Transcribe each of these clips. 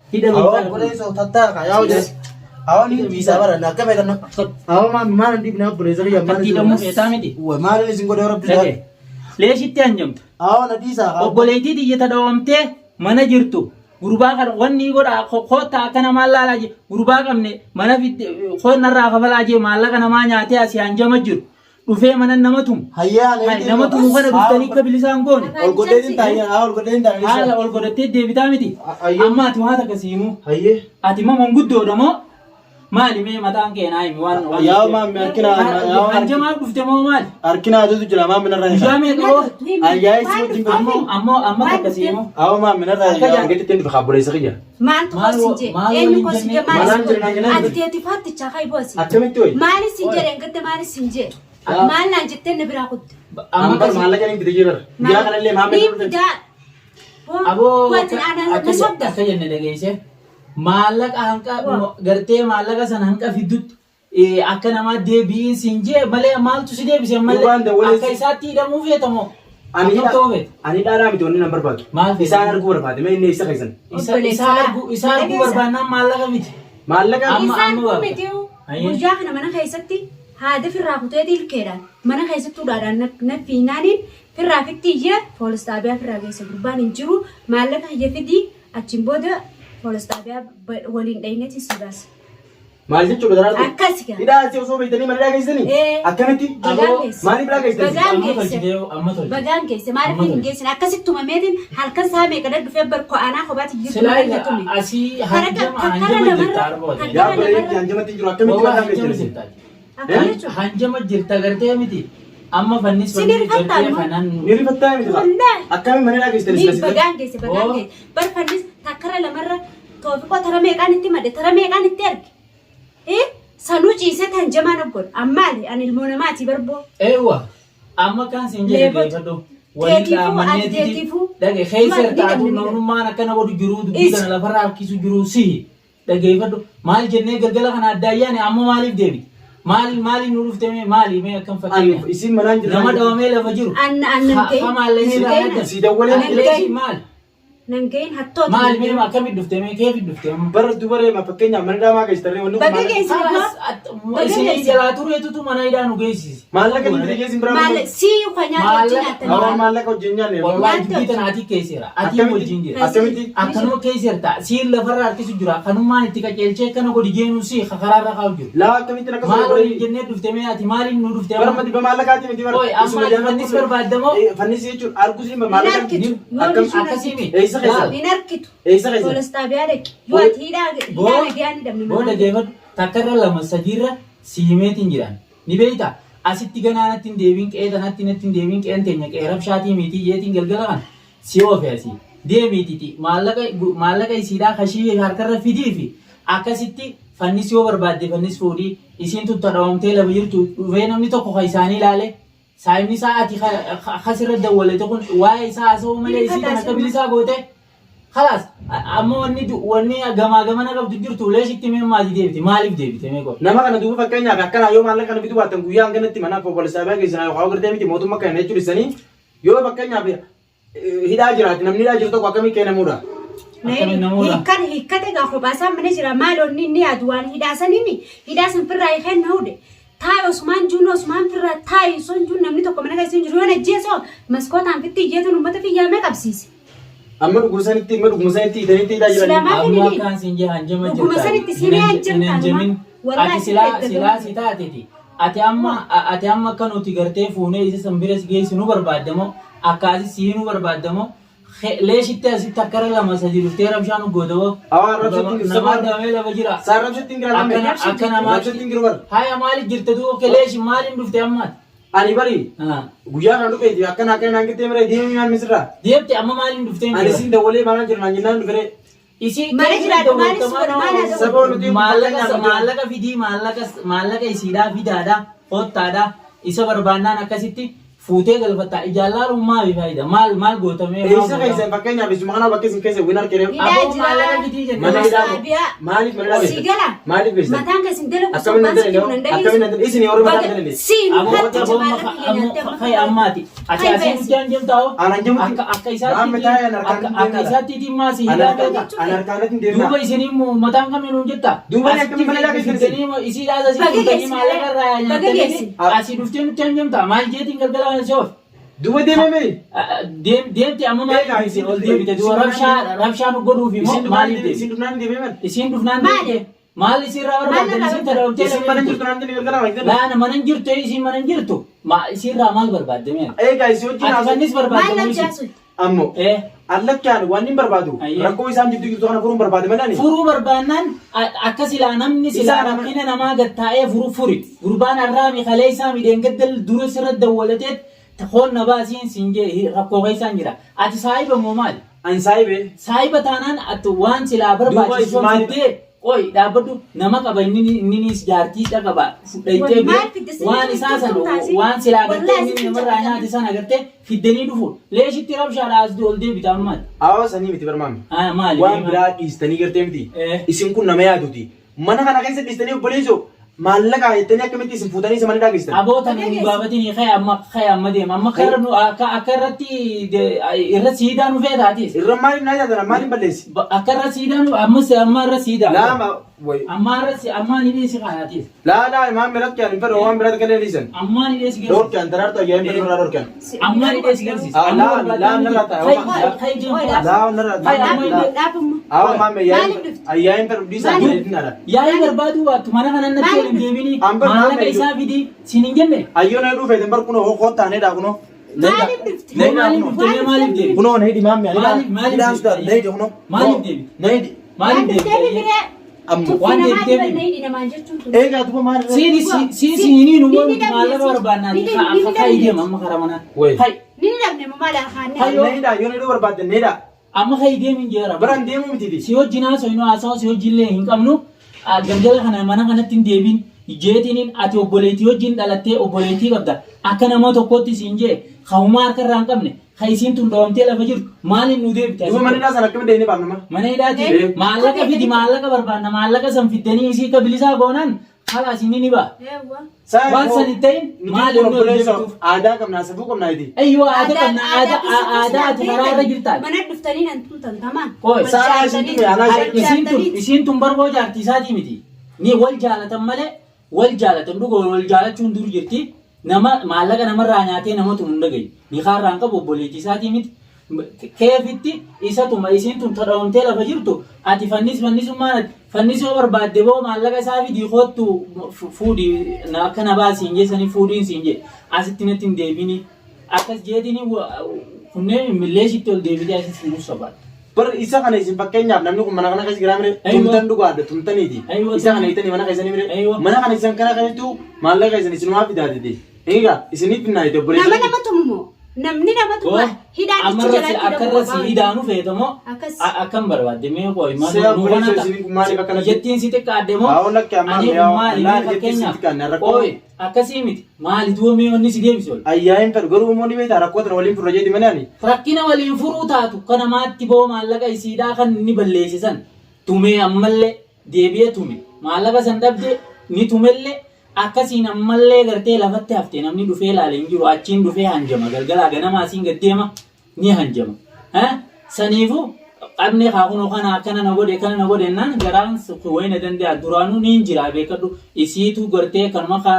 Awal boleh so tata kaya udah. Awal ni bisa bara nak kami kan. Awal mana di bina boleh jadi yang mana. Tidak mau eta miti. Wah mana ni singgo dorong tidak. Leesitti hanjamta. Awal na bisa. Obboleettii xiyyata dhoomtee mana jirtu. Gurbaa kana wanni godha koota akkana maal laalaa je gurbaa qabne mana koonnarraa kafalaa je maallaqa namaa nyaatee asii hanjama jiru. Dhufee mana nama tumu. Nama tumu kana dhuftanii akka bilisaan goone. Ol godheetiin taa'ee ol godheetiin taa'ee. Haala ol godhattee deebitaa miti. Amma ati waan akkasii himu. Ati immoo manguddoodha moo maali mee mataan keenaa himi waan. Yaa maammi harkina. Hanjamaa dhufte moo maali? Harkina aduutu jira maammi narraa. Bishaan meeqa oo? Ayyaa isi wajjin godhu. Amma akkasii himu. Awwa maammi narraa. Argatti ittiin bifa buleessa kiyya. Maal toosinje? Eenyu kosinje maal? Ati teeti faaticha kai boosi. Akkamitti ho'i? Maali sinje rengatte maali sinje? Maal naan jettee na biraa kutte. Amma kan maallaqa ni bitee jira. Biraa kanallee maammi dhufte. Aboo akka jenne dhageesse maallaqa hanqa gartee maallaqa sana hanqa fiddutti akka namaa deebiin sinjee malee maaltu si deebise malee akka isaatti hidhamuu feetamoo. Ani dhaadhaa miti wanni nan barbaadu. Isaan arguu barbaade mee inni isa keessan. Isaan arguu barbaannaan maallaqa miti. Maallaqa isaan miti guyyaa kana mana keessatti haada firraa kuteetii ilkeedhaan mana keessatti udhaadhaan na fiinaaniin firraa fitti iyyee poolistaabiyaa firraa keessa gurbaan hin jiru maallaqa hiyya fidii achiin booda poolistaabiyaa waliin dhayineeti si baasa. Maal jechuudha daraartuu? Akkasi gaa. Hidhaa asii osoo beektanii mana hidhaa geessanii? Akkamitti? Maaliif hidhaa geessanii? Bagaan geesse maaliif hin geessine akkasitti tumameetiin halkan saa meeqa dhufee barkoo aanaa kophaatti jirtu malee tume. Asii hanjama jirta arboota. Yaa bareetti hanjamatti jiru akkamitti bagaan geessanii? Hanjama jirta gartee miti. Amma fannis gartee fanan. Ni rifattaa miti. Akkamitti mana hidhaa geessanii? Bagaan geesse. Bar fannis takkara lamarra toofiqoo tara meeqaan itti madde tara meeqaan itti arge. Sanuu ciisee tan jamaan obboon ammaali ani ilmoo namaati barboo. Eewwa amma kan siin jedhe geeffadhu. Waliin dhaamanneetiif dhage keessa taatu namummaan akkana godhu jiru dubbii kana lafarraa harkisu jiru si dhageeffadhu maal jennee galgala kana adda ayyaane amma maaliif deebi? Maaliif nu dhuftee maali mee akkam fakkeenya? Isin manaan jira. Nama dhawamee lafa jiru. Annan si dawwalee maal? Nangain hattoota. Maal mee akkamitti dhuftee mee keefi dhuftee? Bara dubaree ma fakkeenyaaf mana hidhaa maa geessitarree wanni kun maal? Isin jalaa tureetutu mana hidhaa nu geessisi. Maallaqa ni bitee geessin biraa maal si uffannaa wajjin attanii. Awwa maallaqa wajjin nyaanne. Wallahi dubbii tana ati keesseera. Ati wajjin jira. Akkamitti? Akkanuma keesseerta. Siin lafarraa harkisu jira. Kanummaan itti qaceelchee kana godhi jeenu si karaarra kaa'u jiru. Laa akkamitti akka maal waliin jennee dhuftee mee ati maaliin nu dhuftee? Bara mati ba maallaqaati miti bara. Oy amma fannis barbaadamoo? Fannis jechuun arguus ni maallaqa. Akkasimi. Eessa keessa? Hin arkitu. Eessa keessa? Poolistaabiyaa dhaqi. Yoo ati hidhaa nagayaan hidhamne mana. Booda deematu takkarra lama sadiirra siimeetiin jiran. Ni beektaa? Asitti ganaanatti hin deebiin qe'ee tanatti natti hin deebiin qe'een teenya qe'ee rabshaatii miitii jeetiin galgala kan si oofe asii. Deemiititi maallaqa isiidhaa kashii harkarra fidii fi akkasitti fannis yoo barbaadde fannis fuudhii isiin tutta dhawamtee lafa jirtu dhufee namni tokko kan isaanii ilaale saayimni sa'aatii kasirra dawwalete kun waa'ee isaa haasa'uu malee isii kan akka bilisaa goote. Khalas amma wanni gamaa gamana qabdu jirtu leeshitti mee maali deebite maaliif deebite mee godha nama kana duuba fakkeenyaaf akkana yoo maallaqa kana bituu baattan guyyaa hanganatti mana poolisaa keessaa yoo hawa gartee miti mootummaa kana jechuun isanii yoo fakkeenyaaf hidhaa jiraate namni hidhaa jiru tokko akkamii kennamuudha. Hiikkate gaa kophaasaan mana jira maaloonni inni yaadu waan hidhaasaniimi hidhaasan firraa hiikan na'uudhe. Taa'e Osmaan Juun Osmaan firraa taa'e son Juun namni tokko mana keessa jiru yoo najjeesoo maskootaan fitti ijjeetuun uummata fiyyaamee qabsiise. Amma dhugumsanitti itanitti hidhaa jiran. Amma kan siin jee hanjama jirta. Dhugumsanitti siinee hanjamtaan. Ati silaa si taateeti. Ati amma akka nuti gartee fuunee isa sanbira geessinu barbaadamoo akkaasi siinuu barbaadamoo leeshitti asitti akkara lama sadii dhuftee rabshaan godhamoo. Awaa rabshattiin giru nama damee lafa jira. Saan rabshattiin gira lamee. Akka namaa rabshattiin giru bar. Haya maaliif jirta duuba leeshi maaliin dhuftee ammaati? Ani bari guyyaa kana dhufeeti akkana naan qixxee mire deemee maan misirraa. Deemte amma maaliin dhuftee? Ani siin dawwalee maal jirnaan jennaan dhufee. Isi mana jiraatu maallaqa fidii maallaqa isiidhaa fidaadhaa hottaadhaa isa barbaannaan akkasitti fuutee galfataa ijaallaan maal faayida maal gootamee Eessa keessa fakkeenyaaf isuma kana bakka isin keessa winar kennee aboo maallaqa bitii jenne mana hidhaa maaliif mana hidhaa Sigala. maaliif beessa Mataan keessin dalagu akkamiin danda'e isin yeroo mataan danda'e Siin aboo hatti aboo jabaataa hay ammaati ati asii nuti an jemtaa'o Anan jemu akka isaatti dhimmaa si hidhaa beeka anarkaanatti hin deemna duuba isinii mataan kamiinuu jetta Duuba ni akkamiin mana hidhaa keessatti isii dhaasa si fuutanii maallaqa irraa nyaatanii asii dhuftee nuti an jemtaa maal jeetiin galgala si of duuba deemame deemti amma maaliif ol deebite duuba rabshaa nu godhuuf immoo maaliif deemti isin dhufnaan deemame isiin dhufnaan deemte maal isiirraa barbaaddan isiin tadawwatee isin mana jirtu naan deemee galgala wajjin laana mana hin jirtu isiin mana hin jirtu isiirraa maal barbaadde mee eegaa isin wajjin ati fannis maal barbaaddamu jaasu ammoo allakkiyaan waan hin barbaadu Ayyee. rakkoo isaan jirtu jirtu kana furuun barbaade madani furuu barbaannaan akka silaa namni silaa rakkina namaa gattaa'ee furi gurbaan har'aami kalee isaa midheen gaddal dura sirra dawwalateet hoon na baasiin siin jee rakkoo keessaan jira ati saahiba moo maali an saahibe saahiba taanaan ati waan silaa barbaachisu Duuba isin fiddee qoy dhaabbadhu nama qaba inninis jaartiidha qaba fudhaytee Maal bee fidde waan isaa san taasise? waan silaa gartee Wallahi inni isin namarraa nyaate san agartee fiddanii dhufu leeshitti rabshaadha as ol deebitaa maali hawaasanii miti barmaami maali waan biraa dhiistanii gartee miti isin kun nama yaaduti mana kana keessa dhiistanii obboleessoo maallaqa jettanii akkamitti isin fuutanii isa mana dhaageessan aboota nu gaafatini kaya amma deema amma kara nu akka irratti irra siidaa nu feetaatis irra maaliif naa yaadana maaliif balleessi akka irra siidaa nu amma irra siidaa laama way amma ni dheesi kanaatis laa imaan biratti kan hin fedhu waan biratti kan dhiisan amma ni dheesi garsiisa dhorkan taraartu ayyaan fedhu irraa dhorkan amma ni dheesi garsiisa laa narraa ta'a laa narraa dhaabumma awa maame ayyaan fedhu dhiisan jedhinaadha yaa'ii barbaadu akka mana kana natti waliin deemini Amma maallaqa maame isaa fidi siin hin jenne ayyoon heduu feeten bar kunoo hottaaneedha kunoo Maaliif dhufti? maaliif dhuftee maaliif deemi kunoo nahidi maame Maaliif deemi? nahidi kunoo Maaliif deemi? nahidi maaliif deemi ammoo waan deemteef eegaa tuba maali siinii nu maallaqa barbaannaa kai deema amma karaa manaa Wey. kai nahida ayyoon heduu barbaadde nahida amma kai deemin jeera baran deemuu mititi si wajjin haasofnu haasawa si wajjinillee hin qabnu galgala kana mana kanatti hin deebin jeetiniin ati obboleetii wajjin dhalattee obboleetii qabda akka nama tokkotti siin jee hawumaa harka irraa hin qabne isiin tun dhawamtee lafa jirtu maaliin nu deebite duba mana hidhaa sana akkamitti deemee baafnama mana hidhaati maallaqa fidi maallaqa barbaanna maallaqa san fiddanii isii ka bilisaa goonaan halaas inni ni ba'a waan san hin ta'in maaliin nu deebituuf aadaa qabnaa safuu qabnaa iti ayyoo aadaa qabna aadaa ati karaa irra jirtaan Mana dhuftanii nan tuutan tamaan. Koi, Salah isin tu ya, anak isin tun barboo jaartii isaatii miti ni wal jaalatan malee wal jaalatan dhuga wal jaalachuun dur jirti nama maallaqa namarraa nyaatee namatu hunda gahi ni kaarraan qabu obboleettii isaatii miti keefitti isatuma isin tun tadhawamtee lafa jirtu ati fannisummaan fannisoo barbaadde boo maallaqa isaa fidii koottu fuudhii akka na baasiin jeessanii fuudhiin siin jee asitti natti hin deebini akkas jeetini kunneen milleeshitti ol deebitee asitti hin sobaadha. bar isa kana isin fakkeenyaaf namni kun mana kana keessa jira mire tumtan dhugaadha tumtaniiti isa kana hiitanii mana keessanii mire mana kana isin kana keessattuu maallaqa isin isinumaa fidaatiti egaa isiniif finnaa ite obboleessa Nama tumumoo. Namni nama tuma. Hidhaan itti jalatti akkarratti hidhaanu feetamoo akkam barbaadde mee qo'i maal jettiin si xiqqaadde moo ani maali fakkeenyaaf qo'i akkasii miti maali duumee wanni si deebise ol ayyaa'in fedhu garuu immoo ni beektaa rakkootan waliin furra jeeti manaani rakkina waliin furuu taatu kan namaatti boo maallaqa isiidhaa kan ni balleessisan tumee ammallee deebi'ee tume maallaqa san dhabde ni tumellee akkasiin ammallee gartee lafatti haftee namni dhufee ilaale hin jiru achiin dhufee hanjama galgalaa ganamaa asiin gaddeema ni hanjama saniifu qabnee kaakun kana akkana na godhe kana na godhe naan garaan wayna danda'a duraanuu ni jira beekadhu isiitu gartee kanuma kaa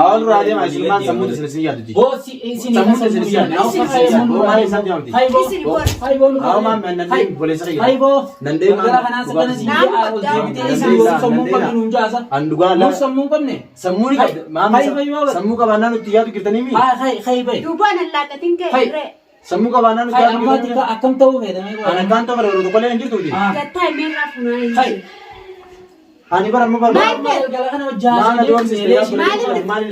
awal raadee maa isin maan sammuu isin yaaddu boo isin sammuu qabaannaa nutti yaadu jirtanii mi Duubaan allaaqatiin ka'e. sammuu qabaannaa nutti yaadu ammaati jirtanii akkam ta'uu feetamee ana kaan ta'u bara tokkollee hin jirtu Gattaa himee irraa funaa hin jiru. Ani bara amma bara. galgala kana hojjaa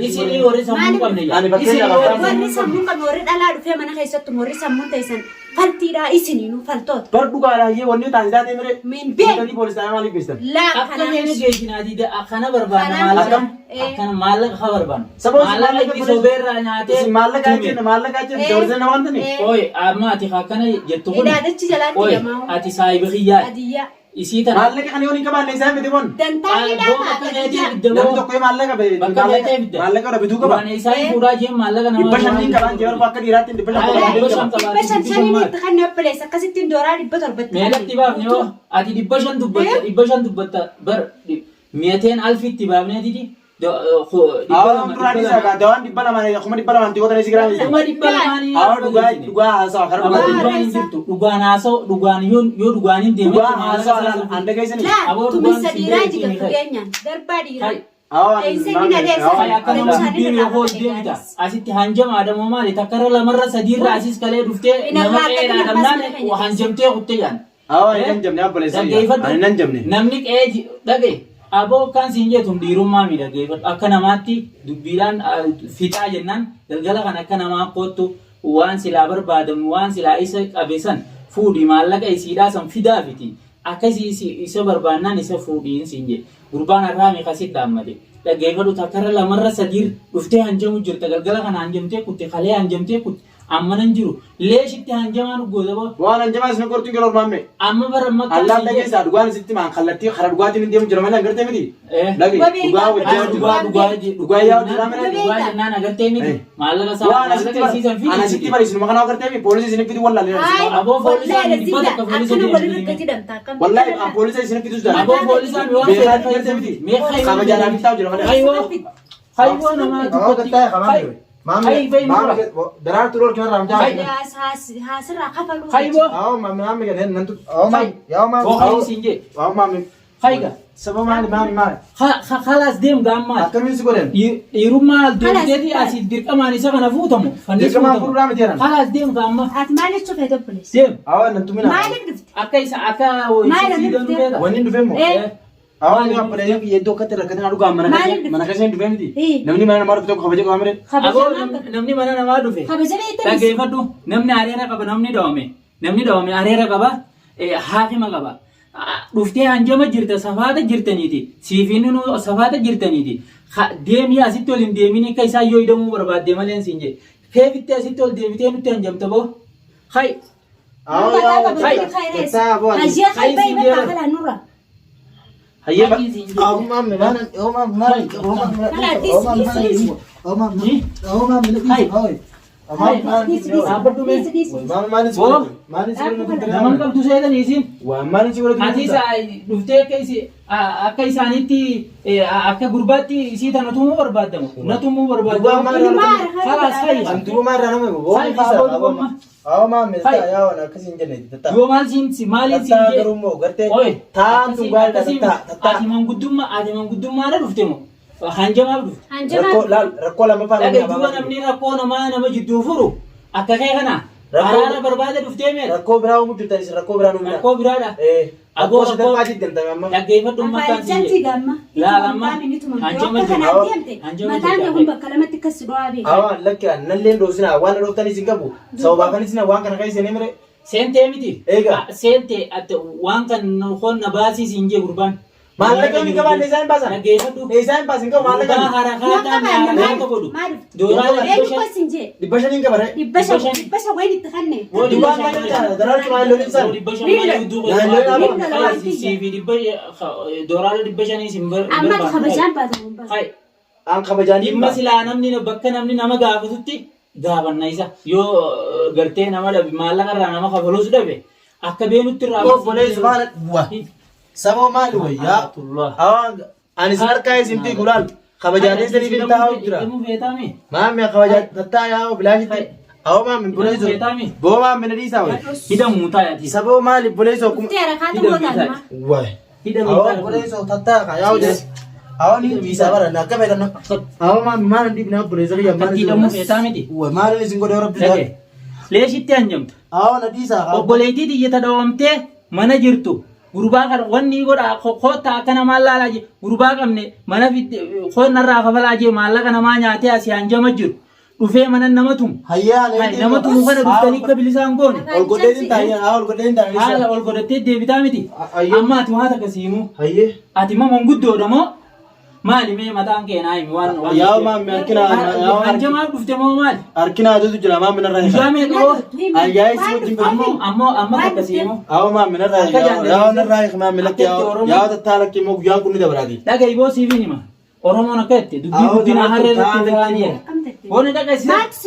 isinii warri sammuu qabne Ani bakka warri sammuu qabu warri dhalaa dhufee mana keessatti warri sammuu teessan faltiidhaa isiniinuu faltoota. Bar dhugaadhaa iyyee wanni taasisa taatee mire. Min beek. Tani poolisaa maaliif geessan? Laa akka kanaan meeni geejjinaati akkana barbaada Akkam? akkana maallaqa haa barbaanna Saboo maallaqa inni sobeerraa nyaatee Isin maallaqa jechuun dabarsee na wanta ni. oye amma ati akkana jettu kun Idaadachi jalaatti oye gamaa. ati saayibi xiyyaa Adiyyaa. isii tana Maallaqa kan yoon hin qabaanne isaan miti kun. Dantaanii Goota dhaa kaneetii adiyyaa. bidda Namni tokko maallaqa bee bakka beekee bidda maallaqa irra bituu qaba. duraan isaa fuudhaa jeen maallaqa nama Dhibba shanii qabaan jee barba akka dhiiraatti dhibba shan Dhibba qabaan shan qaba. Dhibba shan shaniinitti kan na obboleessa akkasittiin dooraa 700 meelatti baafne yoo ati 500 dubbatta bar mi'ateen alfiitti baafneetiti Awaan duraan isaa gaa dawaan dhibba lamaan akkuma dhibba lamaan tigoota ni sigiraa miti. Dhuma dhibba lamaanii Awaan dhugaa haasawa karaa Dhugaa dhugaa. dhugaan hin jirtu. Dhugaan haasa'u dhugaan yoo dhugaan hin deemne Dhugaa haasawa handa keessanii. Laa Aboo tumisa dhugaan dhiiraa siin jiga beeku fageenyaan darbaa dhiiraa. Awaan Eessa gina deessa? Faya akka nama guddin yoo hoo deemita asitti hanjama adamoo maali takkarra lamarra sadiirra asis kalee dhuftee nama qeedhaa dhabnaan hanjamtee kuttee jaan. Awaan hin jamne abboleessa. Ani nan jamne. Namni qe'ee dhage aboo kan siin jetun dhiirummaa miidhageeffatu akka namaatti dubbiidhaan fixaa jennaan galgala kan akka namaa kottu waan silaa barbaadamu waan silaa isa qabeessan fuudhi maallaqa isiidhaa san fidaa fiti akka isa barbaannaan isa fuudhiin siin jedhe gurbaan har'aame kasit dhaammate dhageeffadhu takkarra lamarra sadiir dhuftee hanjamu jirta galgala kana hanjamtee kutte kalee hanjamtee kutte amma nan jiru leeshitti hanjamaan goota boo Waan hanjamaa isin qortuun gara ormaame. amma bara makka Allaan dhageessaa dhugaan sitti maan kallattii karaa dhugaatiin hin deemu jira malee agartee miti. Dhage dhugaa wajjin dhugaa yaa'u jira malee. Dhugaa jennaan agartee miti maallaqa Waan isaa asitti anasitti bariisu nama kana agartee miti poolisii isin fidu wallaalee. Aboo poolisaan dhibbata akka poolisii Akkana walirra deemanii. gati damtaa akkam. Wallaahi poolisii isin fidu jira. Aboo poolisaan waan Beekaa fedhan agartee miti. Meeqa Kama jaalaa bitaa jira malee. haywoo namaa dubbatti Daraartuu rool kanarraa mucaa. Haasirraa kafaluu. haywoo Awwa maami gad hin nantu. hooqanii siin jee Awwa maami. hayga Saba maali. khalaas deem gaammaal Akkamiin si godhan? dhiirummaa deemteeti asii dirqamaan isa kana fuutamu Dirqamaan fuudhaa miti jedhan. khalaas deem gaamma Ati maaliif cufee dobboleessa? deem Awwa nantu mina. Maaliif dhufte? akka isa akka Maali siidaan dhufte? dhufeeta Wanni hin dhufeemmoo? Awwa ni abboleeyyan kiyya iddoo akkatti rakkatanii dhugaa mana keessa hin dhufee miti. Namni mana namaa dhufe tokko kabaja qaba mire. aboo namni mana namaa dhufe Kabaja beektan. dhageeffadhu namni areera qaba namni dawame areera qaba haakima qaba dhuftee hanjama jirta safaata jirtaniiti siifiin safaata jirtaniiti deemii asitti ol hin deemin akka isaan yoo hidhamuu barbaadde malee siin jedhe keefitti asitti ol deebitee nutti hanjamta boo hay Hajjaa kalbaa bakka kalaa nurra. Hayyee naman qabdu seetan isin ati dhuftee akka isaaniitti akka gurbaatti isii tana tumuu barbaadamu na tumuu barbaadamu kalaas hayya yoo maaliin siin jee ati manguddummaadha dhufte moo hanjamaaf dhufte rakkoo lama Dhaggeeffattoota namni rakkoo nama jidduu furu akka kee kana araara barbaade dhuftee mee rakkoo biraa uumuu jirtanis rakkoo biraa uumuu rakkoo biraadha. Aboo sadarkaa jiddanta amma. Dhaggeeffadhu mataan Afaan si gamma. Laalama. Hanjama mataan kun bakka lamatti akkas du'aa beeka. Awaan lakki nalleen dhoosina waan dhooftanii isin qabu sababaa kan isin waan kana kan isin himre. seentee miti. Eega. Seentee waan kan honna baasii siin jee gurbaan. Maallaqa inni qabaanne isaan baasan. Dhaggeeffadhu. Isaan baasin qabu maallaqa. Dhugaa harakaataan yaaraata godhu. Doolaara dhibba shaniin qabare. Dhibba shan wayin itti kanne. Dhibba shaniin daraartu maallolii isaan. dhibba shan siifi doolaara dhibba shanii siin Amma kabajaan baatamu baata. Aan kabajaan dhimma silaa namni bakka namni nama gaafatutti gaafanna isa yoo gartee nama dhabe maallaqa irraa nama kafaluus dhabe akka beenutti irraa obboleessu maal saboo maali wayyaa awaan ani sarkaa isin fi gulaal kabajaalee sanii fi taa'u jira maammi kabajaa tattaa yaa'u bilaashitti awoo maammi buleessu boo maammi na dhiisaa wayi hidhamuu taayati saboo maali buleessu akkuma Teera kaata booda wayi awoo buleessu tattaa ka yaa'u jira awoo ni dhiisaa bara na akka beekanna awoo maammi maal hin dhiibne buleessu kiyya maal hidhamuu feetaa miti maal isin godhe rabbi leeshitti hanjamta awoo na dhiisaa obboleettii xiyyata dhawamtee mana jirtu gurbaa kana wanni godha koota akka namaa laalaa je gurbaa qabne mana koonna irraa kafalaa je maallaqa namaa nyaatee asii hanjama jiru dhufee mana nama tumu nama tumu kana dhuftanii akka bilisaan goone ol godheetiin taa'ee haala ol godhattee deebitaa miti amma ati waan akkasiimu hayyee ati immoo manguddoodha moo maali mee mataan keenaa himi waan yaa maammi hanjamaaf dhufte moo maali harkina aduutu jira maammi narraa guyyaa meeqoo ayyaa isi wajjin godhu amma akkasiimu awo maammi narraa yaa narraa maammi lakki yaa tattaa lakki immoo guyyaan kun ni dabalaati dhaga'i boo siifiin hima oromoon akka jette dubbii guddinaa harree irratti firaanii jedha. Boona dhaga'i